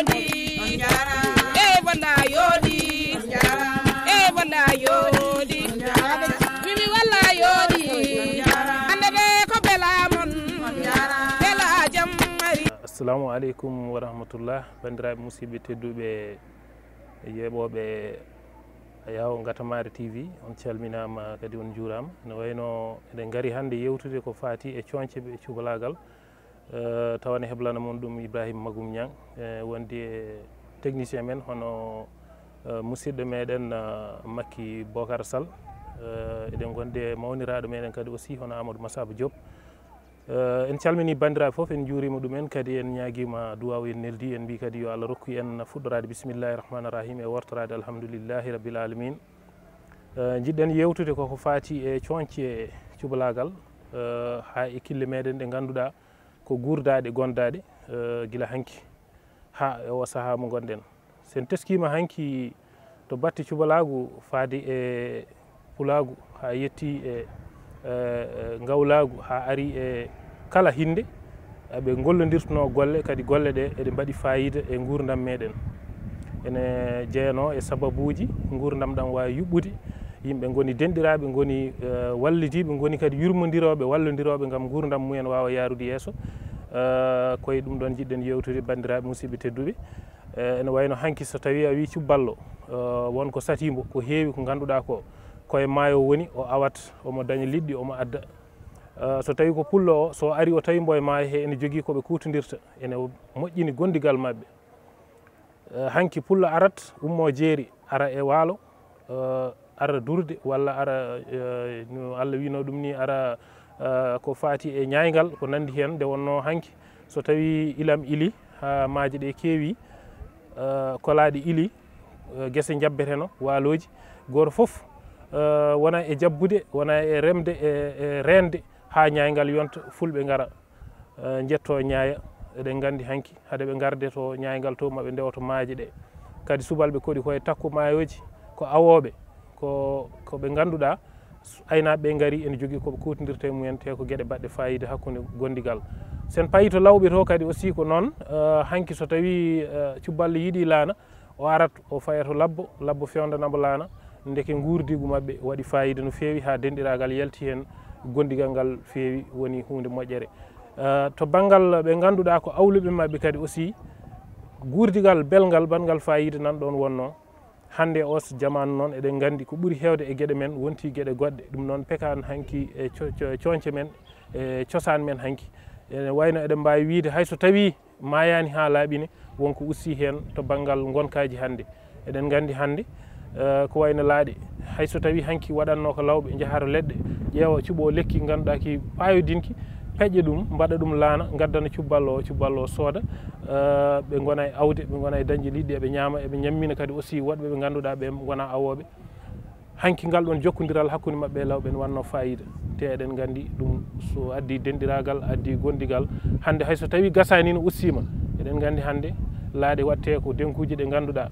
yodi walla yodi walla yodi mimi walla yodi ande be ko belamon bela jammari. Assalamu alaikum wa rahmatullah. Bandiraɓe musidɓe tedduɓe yeɓoɓe Yawo Gatamari TV, on calminama kadi on juurama. No wayno eɗen gari hande yewtude ko fati e coñce ɓe cubalagal tawane heblana mon ɗum Ibrahima Magum Niang wondi e technicien men hono musidɗo meɗen Makki Bocar Sall, eɗen gonde mawniraɗo meɗen kadi aussi hono Amadou Massaba Diop. En calmini bandiraɓe foof, en juurima ɗumen kadi en ñaguima duwaw en neldi, en mbi kadi yo Allah rokku en fuɗɗorade bisimillahi rahmani rahim e wortorade alhamdoulillahi rabbil alamin. Jiɗɗen yewtude koko fati e coñce cubalagal ha e kille meɗen ɗe ganduɗa ko gurdaɗe gondaɗe guila hanki ha e o saaha mo gonɗen. sen teskima hanki to batte cubalagu faade e pulagu ha yetti e gawlagu ha ari e kala hinde eɓe gollodirtuno golle, kadi golle ɗe eɗe mbaɗi fayida e gurdam meɗen. ene jeeyano e sababuji gurdam ɗam wawi yuɓɓude, yimɓe goni denɗiraɓe, goni wallidiɓe, goni kadi yurmodiroɓe wallodiroɓe gam gurdam mumen wawa yarude yesso. Koye ɗum ɗon jiɗɗen yewtude bandiraɓe musidɓe tedduɓe. Ene wayno hanki so tawi a wi cubballo wonko satimo ko heewi ko ganduɗa ko koye maayo woni, o awat omo daña liɗɗi omo adda. So tawi ko pullo o, so ari o tawi mbo e maayo he ene jogui koɓe kutodirta, ene moƴƴini gondigal mabɓe. Hanki pullo arat ummo jeeri ara e waalo, ara durde, walla ara no Allah wino ɗum ni, ara ko fati e ñaygal ko nandi hen. Nde wonno hanki so tawi ilam ili ha maaje ɗe keewi, kolaɗe ili, guese jabbeteno waaloji, goto foof wona e jabbude, wona e remde e rende ha ñaygal yonta fulɓe gara jetto ñaaya. eɗen gandi hanki haade ɓe garde to ñaygal to maɓe ndewa to maaje ɗe. Kadi subalɓe koɗi koye takku mayoji, ko awoɓe, ko ɓe ganduɗa aynaɓe ɓe gaari ene jogui koɓe kutodirta e mumen, te ko gueɗe baɗɗe fayida hakkude gondigal. sen payi to lawɓe to kadi aussi ko noon. Hanki so tawi cuballo yiiɗi laana, o arat o faya to labbo fewdanamo laana, ndeke gurdigu mabɓe waɗi fayida no fewi ha denɗiragal yalti hen, gondigal ngal fewi, woni hunde moƴƴere. To banggal ɓe ganduɗa ko awluɓe mabɓe kadi aussi, gurdigal belgal bangal fayida nan ɗon wonno. Hande o jamanu noon eɗen gandi ko ɓuuri hewde e gueɗe men wonti gueɗe goɗɗe. Ɗum noon pekan hanki e coñce men e cosaan men hanki. Ene wayno eɗen mbawi wiide hayso tawi mayani ha laaɓine, wonko ussi hen to banggal gonkaji hande. Eɗen gandi hande ko wayno laaɗe, hayso tawi hanki waɗanno ko lawɓe jahata leɗɗe, ƴeewa cuɓo lekki ganduɗa ki payodinki, peƴƴa ɗum, mbaɗa ɗum laana, gaddana cuballo o sooda. Ɓe gona e awde, ɓe gona e dañde liɗɗi, eɓe ñaama, eɓe ñammina kadi aussi woɗɓe ɓe ganduɗa ɓe gona awoɓe. Hanki ngal ɗon jokkodiral hakkude mabɓe e lawɓe ne wanno fayida. Te eɗen gandi ɗum so addi denɗiragal, addi gondigal. Hande hayso tawi gasani no ussima, eɗen gandi hande laaɗe watte ko denkuji ɗe ganduɗa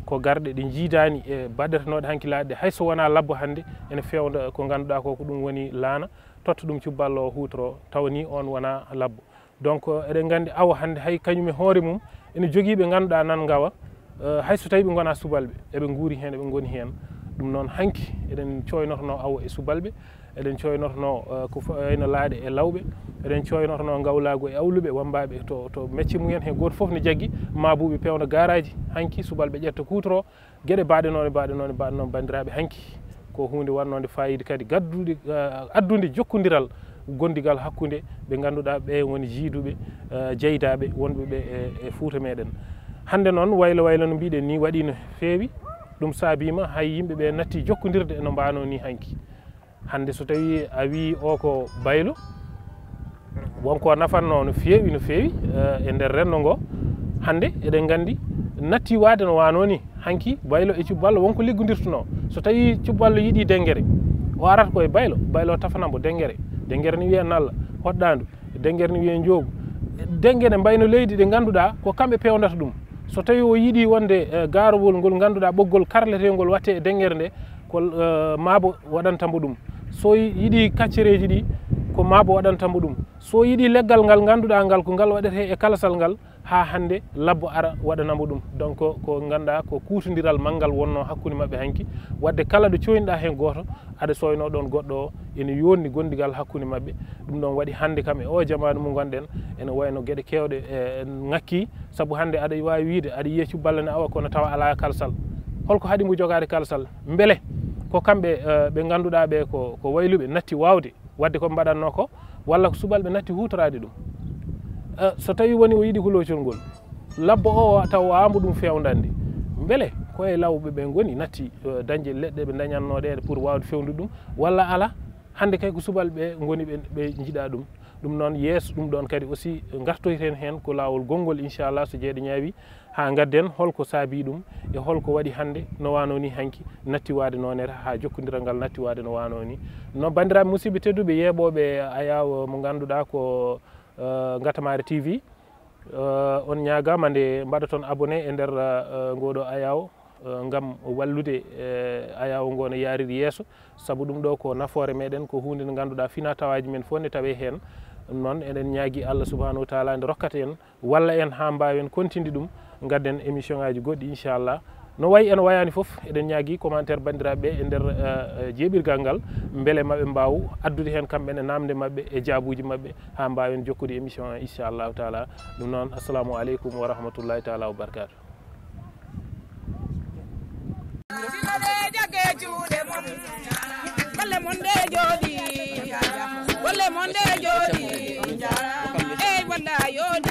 ko garɗe ɗe jiidani e baɗetenoɗe hanki laaɗe. Hayso wona labbo hande ene fewda ko ganduɗa ko ɗum woni laana, totta ɗum cuballo o hutoro, tawni on wona labbo. Donc eɗen gandi awa hande hay kañum e hoore mum ene jogui ɓe ganduɗa nan gawa, hayso tawi ɓe gona subalɓe, eɓe guuri hen, eɓe goni hen. Ɗum noon hanki eɗen coynotono awa e subalɓe, eɗen coynotono ko wayno laaɗe e lawɓe, eɗen coynotono gawlago e awluɓe wambaɓe to mecce mumen he. Goto foof ne jaggui mabuɓe pewna garaji. Hanki subalɓe ƴetta kutoro gueɗe baɗenone bandiraɓe. Hanki ko hunde wannode fayida, kadi addude jokkodiral gondigal hakkude ɓe ganduɗa ɓe woni jiiduɓe jeydaɓe wonɓeɓe e Fouta meɗen. Hande noon waylo no mbiɗen ni waɗi no fewi. Ɗum saabima hay yimɓeɓe natti jokkodirde eno mbano ni hanki. Hande so tawi a wi o ko baylo, wonko nafanno no fewi e nder renndo ngo. Hande eɗen gandi natti wade no wano ni hanki baylo e cubballo wonko liggodirtuno. So tawi cubballo yiiɗi denguere, o arata koye baylo tafanamo denguere ne wiye nalla, hoɗɗandu, denguere ne wiye joogu. Denguene mbayno leydi ɗe ganduɗa ko kamɓe pewdata ɗum. So tawi o yiiɗi wonde garowol ngol ganduɗa ɓoggol karletengol watte e denguere nde, ko maabo waɗantamo ɗum. So yiiɗi kaccereji ɗi ko maabo waɗantamo ɗum so yiiɗi leggal ngal ganduɗa ngal ko ngal waɗete e kalasal ngal ha hande labbo ara waɗanamo ɗum donc ko ganduɗa ko kutodiral manggal wonno hakkude mabɓe hanki wadde kala ɗo coyniɗa hen goto aɗa soyno ɗon goɗɗo o ene yonni gondigal hakkude mabɓe ɗum ɗon waɗi hande kam e o jamanu mo gonɗen ene wayno gueɗe kewɗe ngakki saabu hande aɗa wawi wiide aɗa yiiya cubballa ne awa kono tawa ala kalsal holko haaɗimo jogade kalsal beele ko kamɓe ɓe ganduɗa ɓe ko wayluɓe natti wawde wadde ko mbaɗanno ko walla ko subalɓe natti hutorade ɗum so tawi woni o yiiɗi kulocol ngol labbo o taw wawamo ɗum fewdande beele koye lawɓe ɓe goni natti dañde leɗɗe ɓe dañannoɗe pour wawde fewnude ɗum walla ala hande kay ko subalɓe goni ɓe jiiɗa ɗum ɗum noon yeeso ɗum ɗon kadi aussi gartoyten hen ko lawol gongol inchallah so jeeɗe ñaawi ha gadden holko saabi ɗum e holko waɗi hande no wano ni hanki natti wade nonere ha jokkodiral ngal natti wade no wano ni no bandiraɓe musidɓe tedduɓe yeeɓoɓe ayaw mo ganduɗa ko Gatamari TV on ñagama nde mbaɗa toon abonné e nder ngoɗo ayaw gam wallude ayaw ngo no yariri yeeso saabu ɗum ɗo ko nafoore meɗen ko hunde nde ganduɗa fina tawaji men fof ne tawe hen ɗum noon eɗen ñaagui Allah subahanahu wa taala nde rokkata en walla en ha mbawen continue ɗum gadden émission ngaji goɗɗi inchallah no wayi en wayani foof eɗen ñaagui commentaire bandiraɓe e nder jeeɓirgal ngal beele mabɓe mbaw addude hen kamɓene namde mabɓe e jaabuji mabɓe ha mbawen jokkude émission o inchallahu taala ɗum noon assalamu aleykum wa rahmatullahi taala wa barakatuh. Golle mon de jodi, ey walla yodi.